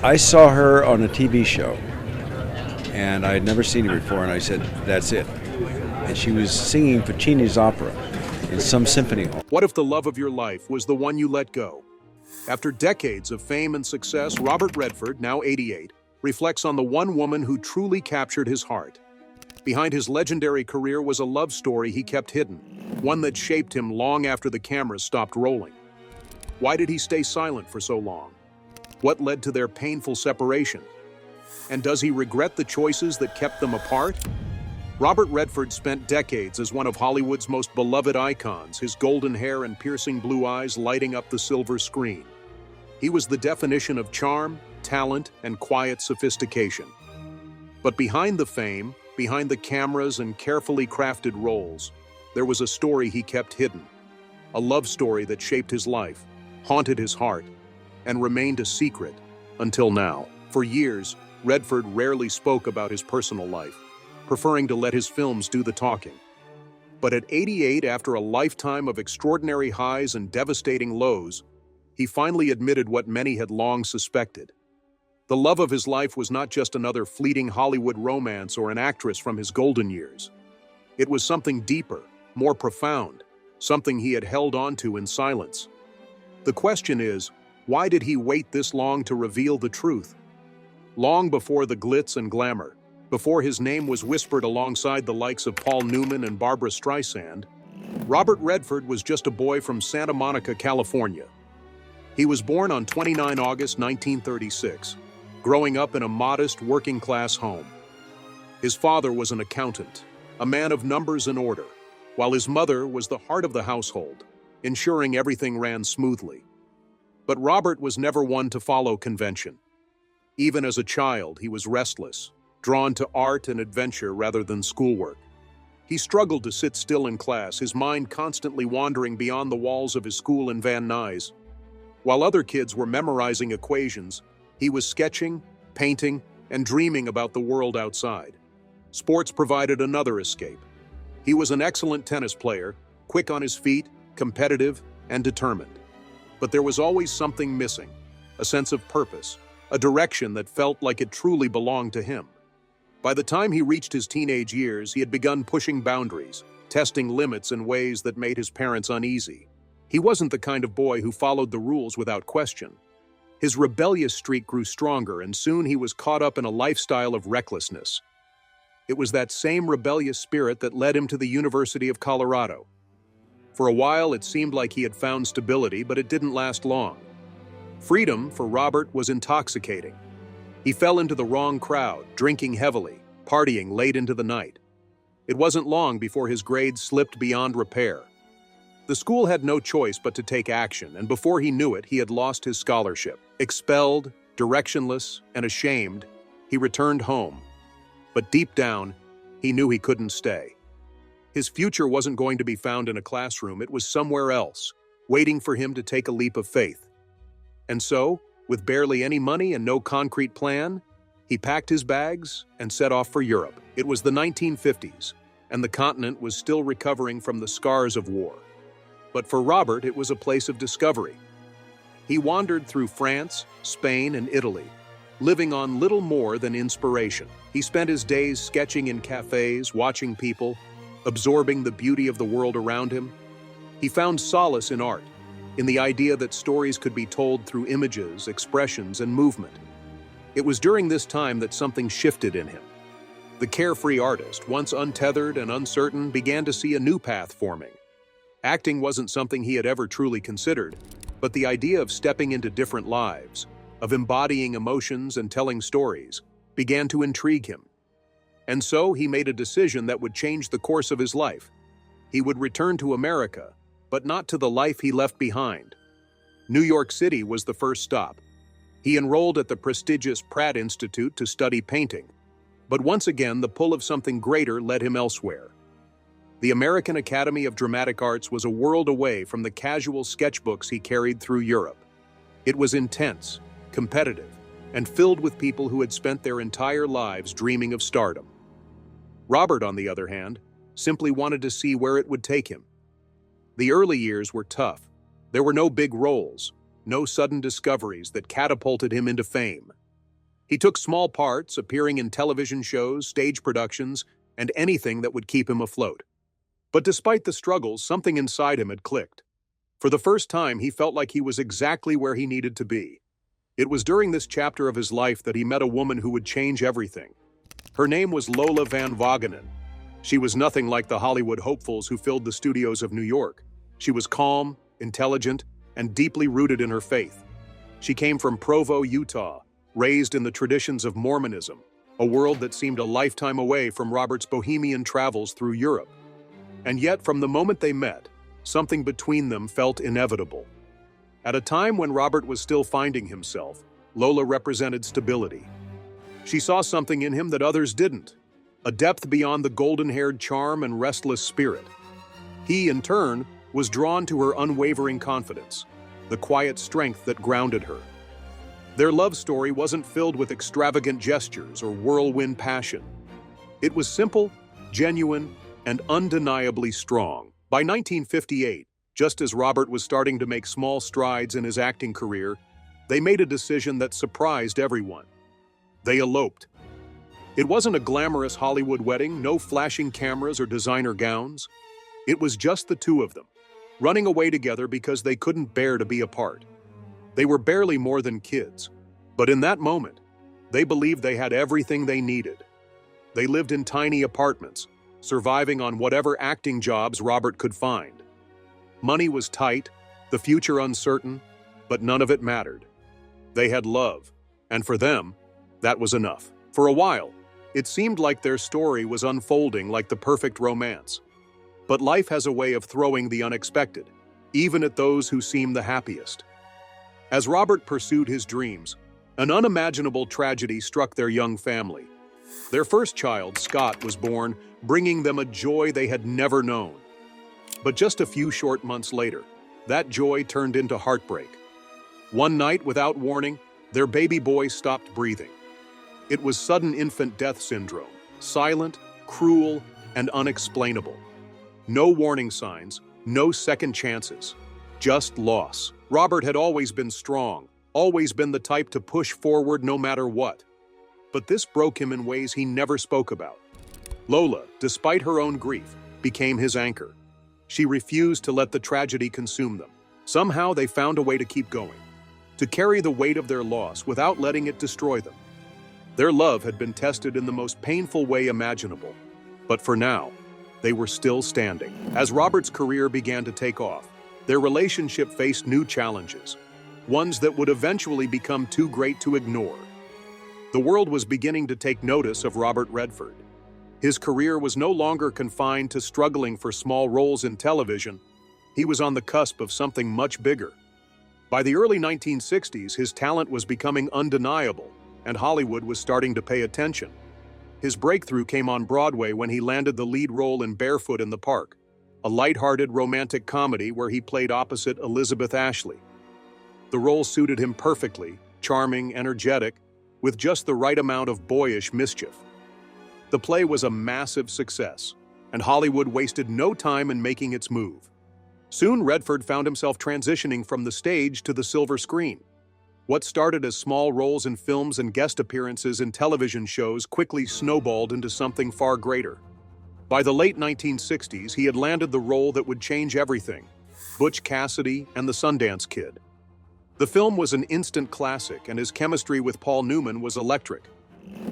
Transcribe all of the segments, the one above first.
I saw her on a TV show, and I had never seen her before, and I said, that's it. And she was singing Puccini's opera in some symphony hall. What if the love of your life was the one you let go? After decades of fame and success, Robert Redford, now 88, reflects on the one woman who truly captured his heart. Behind his legendary career was a love story he kept hidden, one that shaped him long after the cameras stopped rolling. Why did he stay silent for so long? What led to their painful separation? And does he regret the choices that kept them apart? Robert Redford spent decades as one of Hollywood's most beloved icons, his golden hair and piercing blue eyes lighting up the silver screen. He was the definition of charm, talent, and quiet sophistication. But behind the fame, behind the cameras and carefully crafted roles, there was a story he kept hidden. A love story that shaped his life, haunted his heart, and remained a secret until now. For years, Redford rarely spoke about his personal life, preferring to let his films do the talking. But at 88, after a lifetime of extraordinary highs and devastating lows, he finally admitted what many had long suspected. The love of his life was not just another fleeting Hollywood romance or an actress from his golden years. It was something deeper, more profound, something he had held on to in silence. The question is, why did he wait this long to reveal the truth? Long before the glitz and glamour, before his name was whispered alongside the likes of Paul Newman and Barbra Streisand, Robert Redford was just a boy from Santa Monica, California. He was born on 29 August 1936, growing up in a modest working-class home. His father was an accountant, a man of numbers and order, while his mother was the heart of the household, ensuring everything ran smoothly. But Robert was never one to follow convention. Even as a child, he was restless, drawn to art and adventure rather than schoolwork. He struggled to sit still in class, his mind constantly wandering beyond the walls of his school in Van Nuys. While other kids were memorizing equations, he was sketching, painting, and dreaming about the world outside. Sports provided another escape. He was an excellent tennis player, quick on his feet, competitive, and determined. But there was always something missing, a sense of purpose, a direction that felt like it truly belonged to him. By the time he reached his teenage years, he had begun pushing boundaries, testing limits in ways that made his parents uneasy. He wasn't the kind of boy who followed the rules without question. His rebellious streak grew stronger, and soon he was caught up in a lifestyle of recklessness. It was that same rebellious spirit that led him to the University of Colorado. For a while, it seemed like he had found stability, but it didn't last long. Freedom, for Robert, was intoxicating. He fell into the wrong crowd, drinking heavily, partying late into the night. It wasn't long before his grades slipped beyond repair. The school had no choice but to take action, and before he knew it, he had lost his scholarship. Expelled, directionless, and ashamed, he returned home. But deep down, he knew he couldn't stay. His future wasn't going to be found in a classroom, it was somewhere else, waiting for him to take a leap of faith. And so, with barely any money and no concrete plan, he packed his bags and set off for Europe. It was the 1950s, and the continent was still recovering from the scars of war. But for Robert, it was a place of discovery. He wandered through France, Spain, and Italy, living on little more than inspiration. He spent his days sketching in cafes, watching people, absorbing the beauty of the world around him. He found solace in art, in the idea that stories could be told through images, expressions, and movement. It was during this time that something shifted in him. The carefree artist, once untethered and uncertain, began to see a new path forming. Acting wasn't something he had ever truly considered, but the idea of stepping into different lives, of embodying emotions and telling stories, began to intrigue him. And so he made a decision that would change the course of his life. He would return to America, but not to the life he left behind. New York City was the first stop. He enrolled at the prestigious Pratt Institute to study painting. But once again, the pull of something greater led him elsewhere. The American Academy of Dramatic Arts was a world away from the casual sketchbooks he carried through Europe. It was intense, competitive, and filled with people who had spent their entire lives dreaming of stardom. Robert, on the other hand, simply wanted to see where it would take him. The early years were tough. There were no big roles, no sudden discoveries that catapulted him into fame. He took small parts, appearing in television shows, stage productions, and anything that would keep him afloat. But despite the struggles, something inside him had clicked. For the first time, he felt like he was exactly where he needed to be. It was during this chapter of his life that he met a woman who would change everything. Her name was Lola van Wagenen. She was nothing like the Hollywood hopefuls who filled the studios of New York. She was calm, intelligent, and deeply rooted in her faith. She came from Provo, Utah, raised in the traditions of Mormonism, a world that seemed a lifetime away from Robert's bohemian travels through Europe. And yet, from the moment they met, something between them felt inevitable. At a time when Robert was still finding himself, Lola represented stability. She saw something in him that others didn't, a depth beyond the golden-haired charm and restless spirit. He, in turn, was drawn to her unwavering confidence, the quiet strength that grounded her. Their love story wasn't filled with extravagant gestures or whirlwind passion. It was simple, genuine, and undeniably strong. By 1958, just as Robert was starting to make small strides in his acting career, they made a decision that surprised everyone. They eloped. It wasn't a glamorous Hollywood wedding, no flashing cameras or designer gowns. It was just the two of them, running away together because they couldn't bear to be apart. They were barely more than kids, but in that moment, they believed they had everything they needed. They lived in tiny apartments, surviving on whatever acting jobs Robert could find. Money was tight, the future uncertain, but none of it mattered. They had love, and for them, that was enough. For a while, it seemed like their story was unfolding like the perfect romance. But life has a way of throwing the unexpected, even at those who seem the happiest. As Robert pursued his dreams, an unimaginable tragedy struck their young family. Their first child, Scott, was born, bringing them a joy they had never known. But just a few short months later, that joy turned into heartbreak. One night, without warning, their baby boy stopped breathing. It was sudden infant death syndrome, silent, cruel, and unexplainable. No warning signs, no second chances, just loss. Robert had always been strong, always been the type to push forward no matter what. But this broke him in ways he never spoke about. Lola, despite her own grief, became his anchor. She refused to let the tragedy consume them. Somehow they found a way to keep going, to carry the weight of their loss without letting it destroy them. Their love had been tested in the most painful way imaginable, but for now, they were still standing. As Robert's career began to take off, their relationship faced new challenges, ones that would eventually become too great to ignore. The world was beginning to take notice of Robert Redford. His career was no longer confined to struggling for small roles in television. He was on the cusp of something much bigger. By the early 1960s, his talent was becoming undeniable, and Hollywood was starting to pay attention. His breakthrough came on Broadway when he landed the lead role in Barefoot in the Park, a lighthearted romantic comedy where he played opposite Elizabeth Ashley. The role suited him perfectly, charming, energetic, with just the right amount of boyish mischief. The play was a massive success, and Hollywood wasted no time in making its move. Soon, Redford found himself transitioning from the stage to the silver screen. What started as small roles in films and guest appearances in television shows quickly snowballed into something far greater. By the late 1960s, he had landed the role that would change everything: Butch Cassidy and the Sundance Kid. The film was an instant classic, and his chemistry with Paul Newman was electric.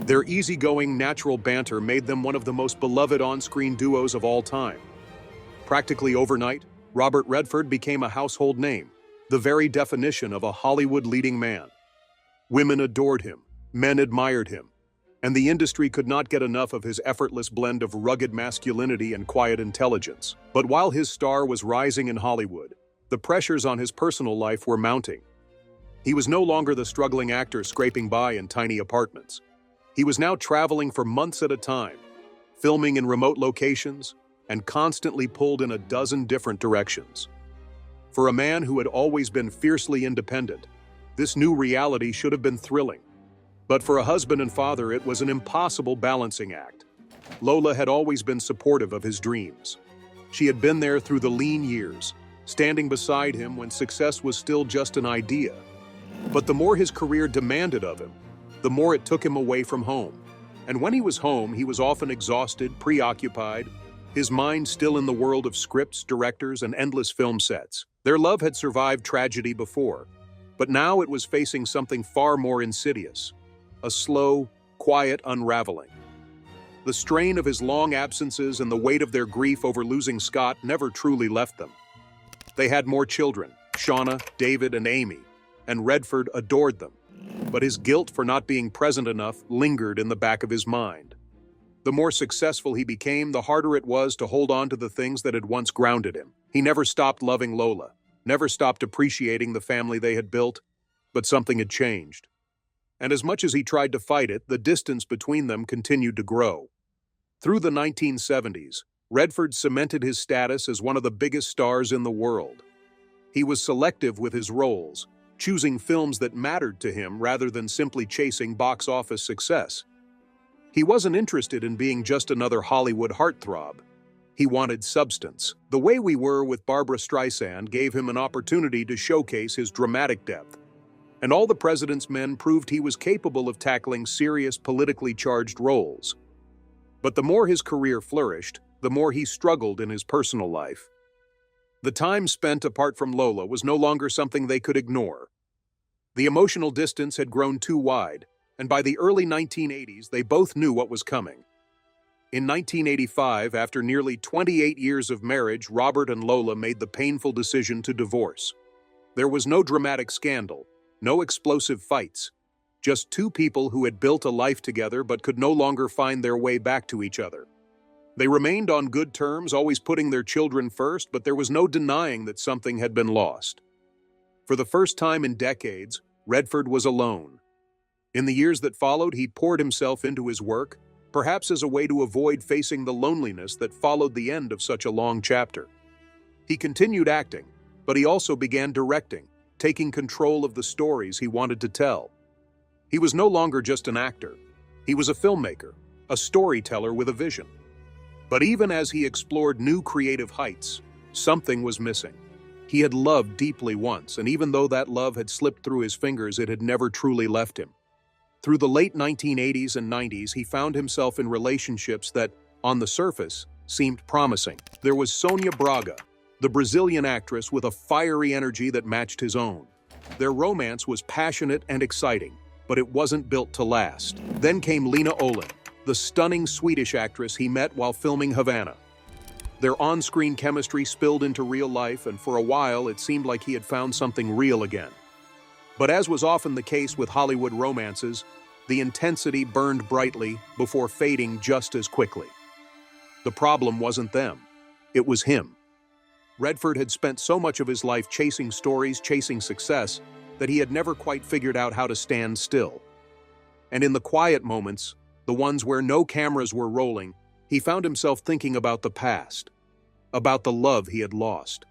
Their easygoing, natural banter made them one of the most beloved on-screen duos of all time. Practically overnight, Robert Redford became a household name, the very definition of a Hollywood leading man. Women adored him, men admired him, and the industry could not get enough of his effortless blend of rugged masculinity and quiet intelligence. But while his star was rising in Hollywood, the pressures on his personal life were mounting. He was no longer the struggling actor scraping by in tiny apartments. He was now traveling for months at a time, filming in remote locations, and constantly pulled in a dozen different directions. For a man who had always been fiercely independent, this new reality should have been thrilling. But for a husband and father, it was an impossible balancing act. Lola had always been supportive of his dreams. She had been there through the lean years, standing beside him when success was still just an idea. But the more his career demanded of him, the more it took him away from home. And when he was home, he was often exhausted, preoccupied, his mind still in the world of scripts, directors, and endless film sets. Their love had survived tragedy before, but now it was facing something far more insidious, a slow, quiet unraveling. The strain of his long absences and the weight of their grief over losing Scott never truly left them. They had more children, Shauna, David, and Amy, and Redford adored them. But his guilt for not being present enough lingered in the back of his mind. The more successful he became, the harder it was to hold on to the things that had once grounded him. He never stopped loving Lola, never stopped appreciating the family they had built, but something had changed. And as much as he tried to fight it, the distance between them continued to grow. Through the 1970s, Redford cemented his status as one of the biggest stars in the world. He was selective with his roles, choosing films that mattered to him rather than simply chasing box office success. He wasn't interested in being just another Hollywood heartthrob. He wanted substance. The Way We Were with Barbra Streisand gave him an opportunity to showcase his dramatic depth. And All the President's Men proved he was capable of tackling serious, politically charged roles. But the more his career flourished, the more he struggled in his personal life. The time spent apart from Lola was no longer something they could ignore. The emotional distance had grown too wide, and by the early 1980s, they both knew what was coming. In 1985, after nearly 28 years of marriage, Robert and Lola made the painful decision to divorce. There was no dramatic scandal, no explosive fights, just two people who had built a life together but could no longer find their way back to each other. They remained on good terms, always putting their children first, but there was no denying that something had been lost. For the first time in decades, Redford was alone. In the years that followed, he poured himself into his work, perhaps as a way to avoid facing the loneliness that followed the end of such a long chapter. He continued acting, but he also began directing, taking control of the stories he wanted to tell. He was no longer just an actor. He was a filmmaker, a storyteller with a vision. But even as he explored new creative heights, something was missing. He had loved deeply once, and even though that love had slipped through his fingers, it had never truly left him. Through the late 1980s and 90s, he found himself in relationships that, on the surface, seemed promising. There was Sonia Braga, the Brazilian actress with a fiery energy that matched his own. Their romance was passionate and exciting, but it wasn't built to last. Then came Lena Olin, the stunning Swedish actress he met while filming Havana. Their on-screen chemistry spilled into real life, and for a while it seemed like he had found something real again. But as was often the case with Hollywood romances, the intensity burned brightly before fading just as quickly. The problem wasn't them. It was him. Redford had spent so much of his life chasing stories, chasing success, that he had never quite figured out how to stand still. And in the quiet moments, the ones where no cameras were rolling, he found himself thinking about the past, about the love he had lost.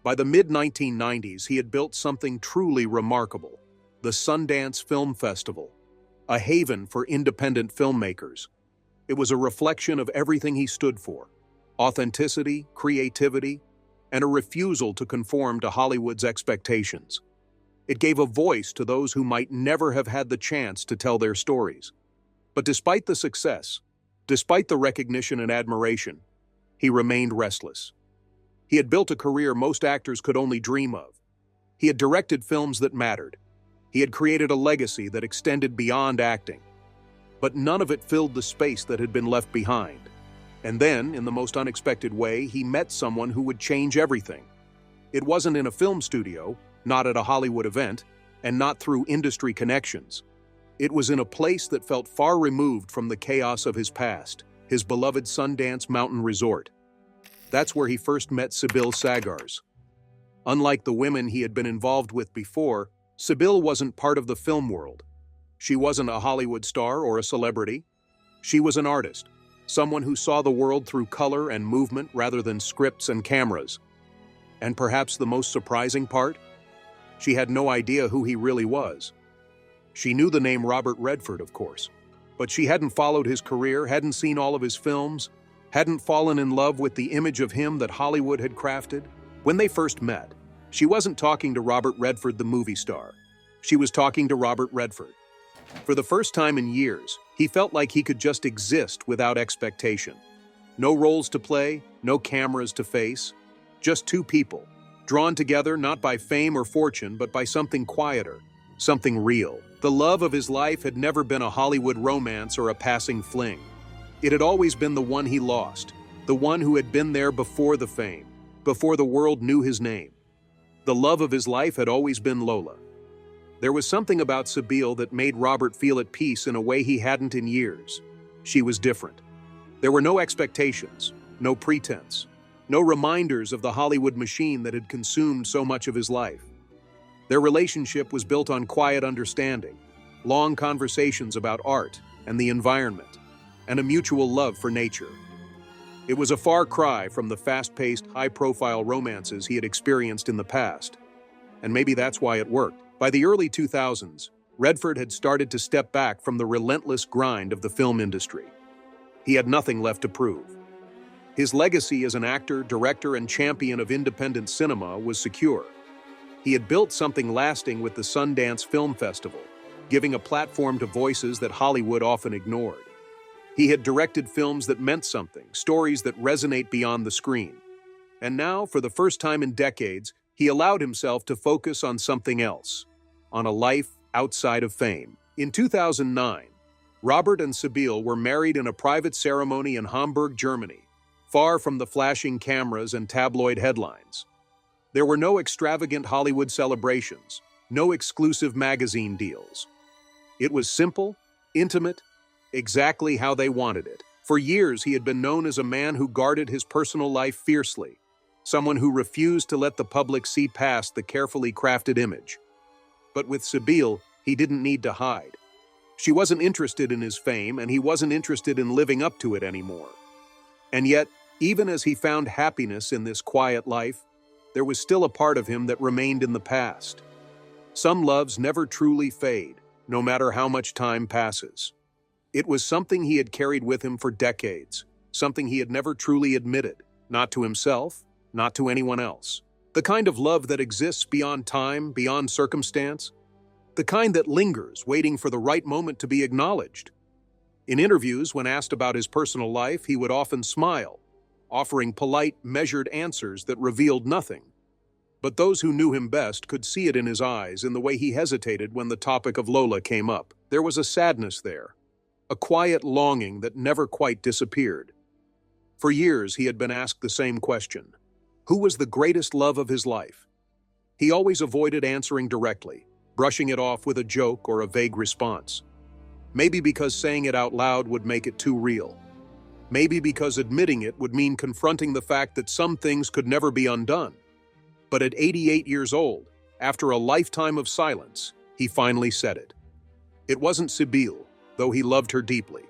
By the mid-1990s, he had built something truly remarkable, the Sundance Film Festival, a haven for independent filmmakers. It was a reflection of everything he stood for: authenticity, creativity, and a refusal to conform to Hollywood's expectations. It gave a voice to those who might never have had the chance to tell their stories. But despite the success, despite the recognition and admiration, he remained restless. He had built a career most actors could only dream of. He had directed films that mattered. He had created a legacy that extended beyond acting. But none of it filled the space that had been left behind. And then, in the most unexpected way, he met someone who would change everything. It wasn't in a film studio, not at a Hollywood event, and not through industry connections. It was in a place that felt far removed from the chaos of his past, his beloved Sundance Mountain Resort. That's where he first met Sibylle Sagars. Unlike the women he had been involved with before, Sibylle wasn't part of the film world. She wasn't a Hollywood star or a celebrity. She was an artist, someone who saw the world through color and movement rather than scripts and cameras. And perhaps the most surprising part? She had no idea who he really was. She knew the name Robert Redford, of course, but she hadn't followed his career, hadn't seen all of his films, hadn't fallen in love with the image of him that Hollywood had crafted. When they first met, she wasn't talking to Robert Redford, the movie star. She was talking to Robert Redford, For the first time in years, he felt like he could just exist without expectation. No roles to play, no cameras to face, just two people, drawn together not by fame or fortune, but by something quieter, something real. The love of his life had never been a Hollywood romance or a passing fling. It had always been the one he lost, the one who had been there before the fame, before the world knew his name. The love of his life had always been Lola. There was something about Sibylle that made Robert feel at peace in a way he hadn't in years. She was different. There were no expectations, no pretense, no reminders of the Hollywood machine that had consumed so much of his life. Their relationship was built on quiet understanding, long conversations about art and the environment, and a mutual love for nature. It was a far cry from the fast-paced, high-profile romances he had experienced in the past. And maybe that's why it worked. By the early 2000s, Redford had started to step back from the relentless grind of the film industry. He had nothing left to prove. His legacy as an actor, director, and champion of independent cinema was secure. He had built something lasting with the Sundance Film Festival, giving a platform to voices that Hollywood often ignored. He had directed films that meant something, stories that resonate beyond the screen. And now, for the first time in decades, he allowed himself to focus on something else, on a life outside of fame. In 2009, Robert and Sibylle were married in a private ceremony in Hamburg, Germany, far from the flashing cameras and tabloid headlines. There were no extravagant Hollywood celebrations, no exclusive magazine deals. It was simple, intimate, exactly how they wanted it. For years, he had been known as a man who guarded his personal life fiercely, someone who refused to let the public see past the carefully crafted image. But with Sibylle, he didn't need to hide. She wasn't interested in his fame, and he wasn't interested in living up to it anymore. And yet, even as he found happiness in this quiet life, there was still a part of him that remained in the past. Some loves never truly fade, no matter how much time passes. It was something he had carried with him for decades, something he had never truly admitted, not to himself, not to anyone else. The kind of love that exists beyond time, beyond circumstance. The kind that lingers, waiting for the right moment to be acknowledged. In interviews, when asked about his personal life, he would often smile, offering polite, measured answers that revealed nothing. But those who knew him best could see it in his eyes, in the way he hesitated when the topic of Lola came up. There was a sadness there, a quiet longing that never quite disappeared. For years, he had been asked the same question. Who was the greatest love of his life? He always avoided answering directly, brushing it off with a joke or a vague response. Maybe because saying it out loud would make it too real. Maybe because admitting it would mean confronting the fact that some things could never be undone. But at 88 years old, after a lifetime of silence, he finally said it. It wasn't Sibylle, though he loved her deeply.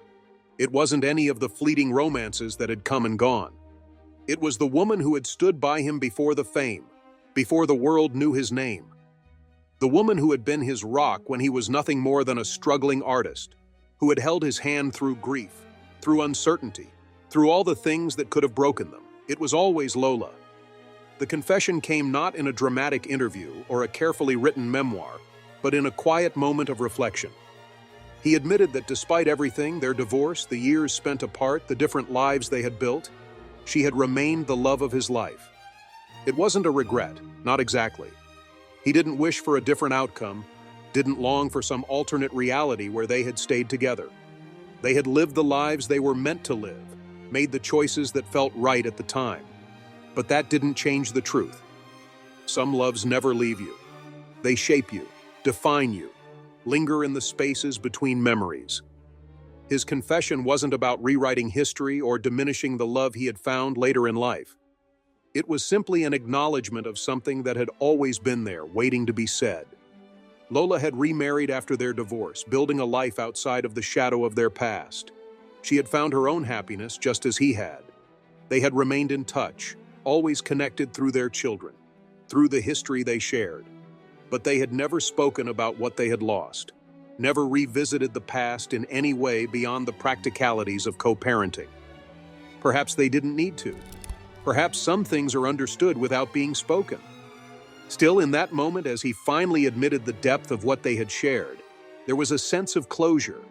It wasn't any of the fleeting romances that had come and gone. It was the woman who had stood by him before the fame, before the world knew his name. The woman who had been his rock when he was nothing more than a struggling artist, who had held his hand through grief, through uncertainty, through all the things that could have broken them. It was always Lola. The confession came not in a dramatic interview or a carefully written memoir, but in a quiet moment of reflection. He admitted that despite everything, their divorce, the years spent apart, the different lives they had built, she had remained the love of his life. It wasn't a regret, not exactly. He didn't wish for a different outcome, didn't long for some alternate reality where they had stayed together. They had lived the lives they were meant to live, made the choices that felt right at the time. But that didn't change the truth. Some loves never leave you. They shape you, define you, linger in the spaces between memories. His confession wasn't about rewriting history or diminishing the love he had found later in life. It was simply an acknowledgement of something that had always been there, waiting to be said. Lola had remarried after their divorce, building a life outside of the shadow of their past. She had found her own happiness just as he had. They had remained in touch, always connected through their children, through the history they shared. But they had never spoken about what they had lost, never revisited the past in any way beyond the practicalities of co-parenting. Perhaps they didn't need to. Perhaps some things are understood without being spoken. Still, in that moment, as he finally admitted the depth of what they had shared, There was a sense of closure,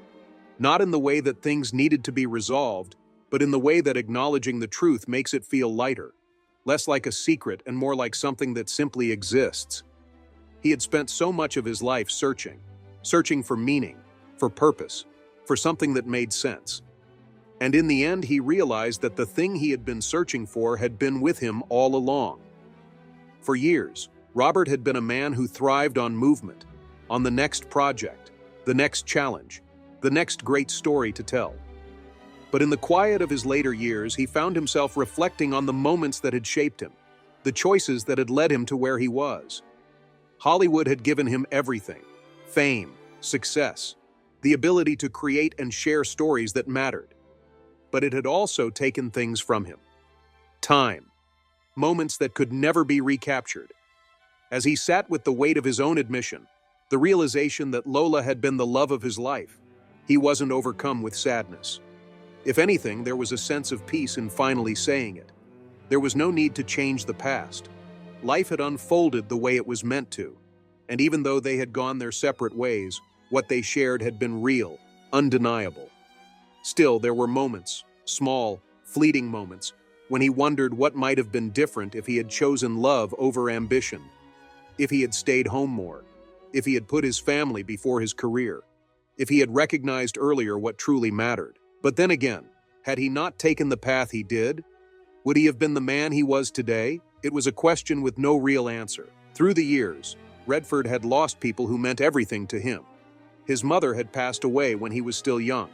not in the way that things needed to be resolved, but in the way that acknowledging the truth makes it feel lighter, less like a secret and more like something that simply exists. He had spent so much of his life searching for meaning, for purpose, for something that made sense. And in the end, he realized that the thing he had been searching for had been with him all along. For years, Robert had been a man who thrived on movement, on the next project, the next challenge, the next great story to tell. But in the quiet of his later years, he found himself reflecting on the moments that had shaped him, the choices that had led him to where he was. Hollywood had given him everything: fame, success, the ability to create and share stories that mattered. But it had also taken things from him. Time, moments that could never be recaptured. As he sat with the weight of his own admission, the realization that Lola had been the love of his life, he wasn't overcome with sadness. If anything, there was a sense of peace in finally saying it. There was no need to change the past. Life had unfolded the way it was meant to, and even though they had gone their separate ways, what they shared had been real, undeniable. Still, there were moments, small, fleeting moments, when he wondered what might have been different if he had chosen love over ambition, if he had stayed home more, if he had put his family before his career, if he had recognized earlier what truly mattered. But then again, had he not taken the path he did, would he have been the man he was today? It was a question with no real answer. Through the years, Redford had lost people who meant everything to him. His mother had passed away when he was still young,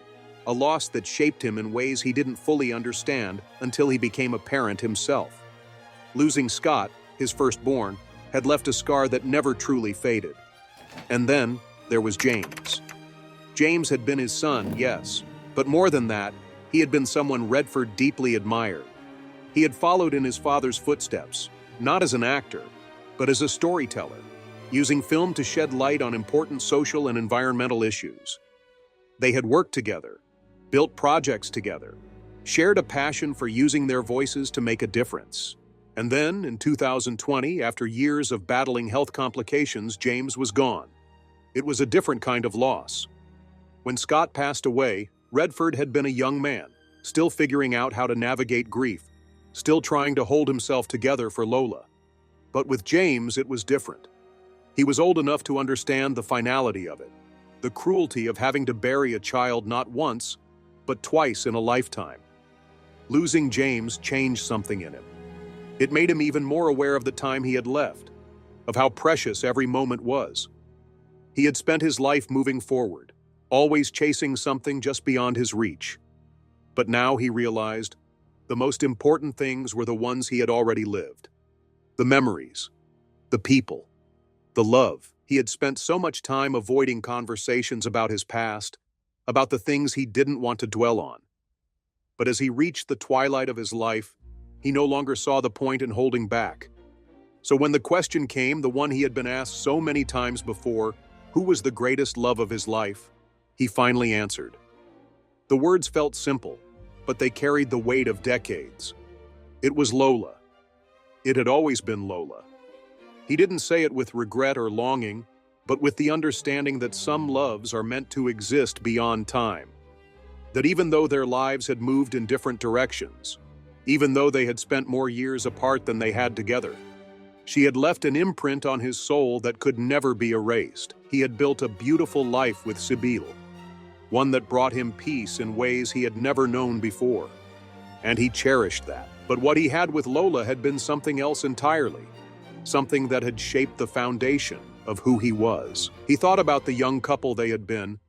a loss that shaped him in ways he didn't fully understand until he became a parent himself. Losing Scott, his firstborn, had left a scar that never truly faded. And then there was James. James had been his son, yes, but more than that, he had been someone Redford deeply admired. He had followed in his father's footsteps, not as an actor, but as a storyteller, using film to shed light on important social and environmental issues. They had worked together, built projects together, shared a passion for using their voices to make a difference. And then, in 2020, after years of battling health complications, James was gone. It was a different kind of loss. When Scott passed away, Redford had been a young man, still figuring out how to navigate grief, still trying to hold himself together for Lola. But with James, it was different. He was old enough to understand the finality of it, the cruelty of having to bury a child not once, but twice in a lifetime. Losing James changed something in him. It made him even more aware of the time he had left, of how precious every moment was. He had spent his life moving forward, always chasing something just beyond his reach. But now he realized the most important things were the ones he had already lived. The memories, the people, the love. He had spent so much time avoiding conversations about his past, about the things he didn't want to dwell on. But as he reached the twilight of his life, he no longer saw the point in holding back. So when the question came, the one he had been asked so many times before, who was the greatest love of his life, he finally answered. The words felt simple, but they carried the weight of decades. It was Lola. It had always been Lola. He didn't say it with regret or longing, but with the understanding that some loves are meant to exist beyond time. That even though their lives had moved in different directions, even though they had spent more years apart than they had together, she had left an imprint on his soul that could never be erased. He had built a beautiful life with Sibylle, one that brought him peace in ways he had never known before. And he cherished that. But what he had with Lola had been something else entirely, something that had shaped the foundation of who he was. He thought about the young couple they had been,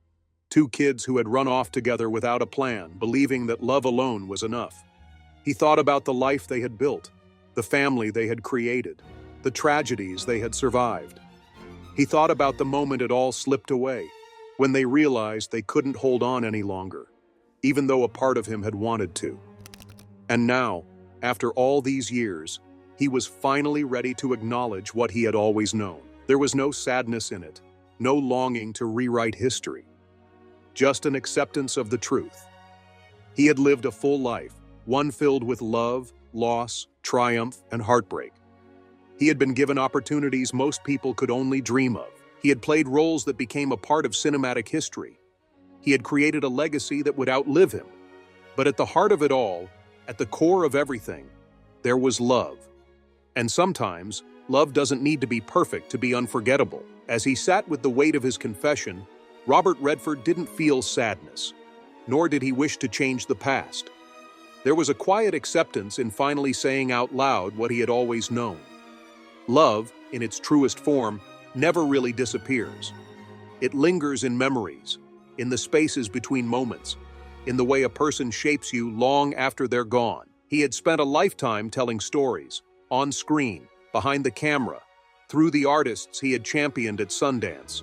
two kids who had run off together without a plan, believing that love alone was enough. He thought about the life they had built, the family they had created, the tragedies they had survived. He thought about the moment it all slipped away, when they realized they couldn't hold on any longer, even though a part of him had wanted to. And now, after all these years, he was finally ready to acknowledge what he had always known. There was no sadness in it, no longing to rewrite history, just an acceptance of the truth. He had lived a full life, one filled with love, loss, triumph, and heartbreak. He had been given opportunities most people could only dream of, He had played roles that became a part of cinematic history. He had created a legacy that would outlive him. But at the heart of it all, at the core of everything, there was love. And sometimes, love doesn't need to be perfect to be unforgettable. As he sat with the weight of his confession, Robert Redford didn't feel sadness, nor did he wish to change the past. There was a quiet acceptance in finally saying out loud what he had always known. Love, in its truest form, never really disappears. It lingers in memories, in the spaces between moments, in the way a person shapes you long after they're gone. He had spent a lifetime telling stories, on screen, behind the camera, through the artists he had championed at Sundance.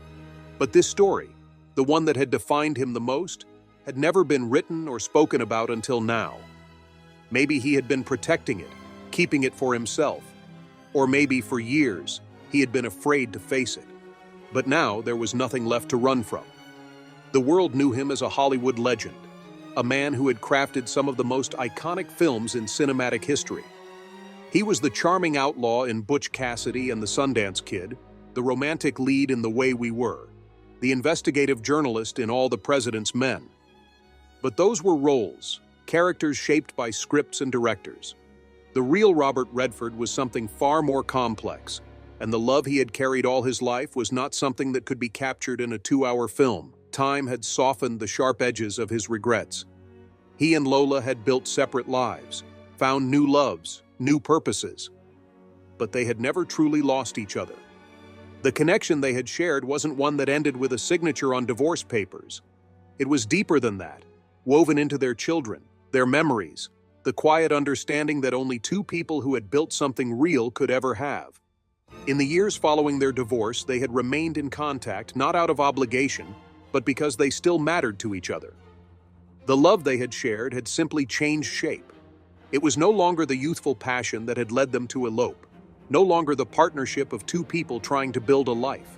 But this story, the one that had defined him the most, had never been written or spoken about until now. Maybe he had been protecting it, keeping it for himself. Or maybe for years, he had been afraid to face it. But now there was nothing left to run from. The world knew him as a Hollywood legend, a man who had crafted some of the most iconic films in cinematic history. He was the charming outlaw in Butch Cassidy and the Sundance Kid, the romantic lead in The Way We Were, the investigative journalist in All the President's Men. But those were roles, characters shaped by scripts and directors. The real Robert Redford was something far more complex, and the love he had carried all his life was not something that could be captured in a 2-hour film. Time had softened the sharp edges of his regrets. He and Lola had built separate lives, found new loves, new purposes. But they had never truly lost each other. The connection they had shared wasn't one that ended with a signature on divorce papers. It was deeper than that, woven into their children, their memories, the quiet understanding that only two people who had built something real could ever have. In the years following their divorce, they had remained in contact not out of obligation, but because they still mattered to each other. The love they had shared had simply changed shape. It was no longer the youthful passion that had led them to elope, no longer the partnership of two people trying to build a life.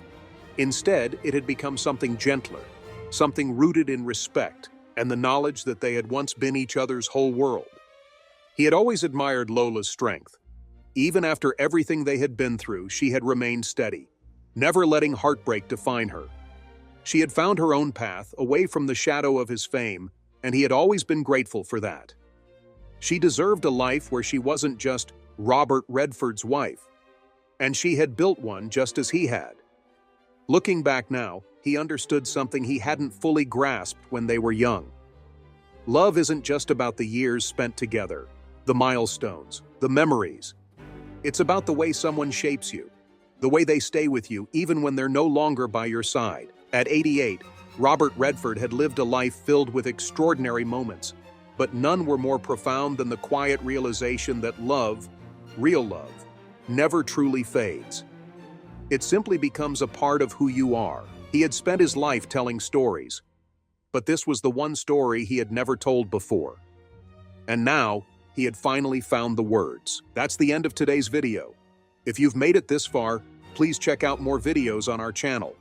Instead, it had become something gentler, something rooted in respect and the knowledge that they had once been each other's whole world. He had always admired Lola's strength. Even after everything they had been through, she had remained steady, never letting heartbreak define her. She had found her own path, away from the shadow of his fame, and he had always been grateful for that. She deserved a life where she wasn't just Robert Redford's wife, and she had built one just as he had. Looking back now, he understood something he hadn't fully grasped when they were young. Love isn't just about the years spent together, the milestones, the memories. It's about the way someone shapes you, the way they stay with you even when they're no longer by your side. At 88, Robert Redford had lived a life filled with extraordinary moments, but none were more profound than the quiet realization that love, real love, never truly fades. It simply becomes a part of who you are. He had spent his life telling stories, but this was the one story he had never told before. And now, he had finally found the words. That's the end of today's video. If you've made it this far, please check out more videos on our channel.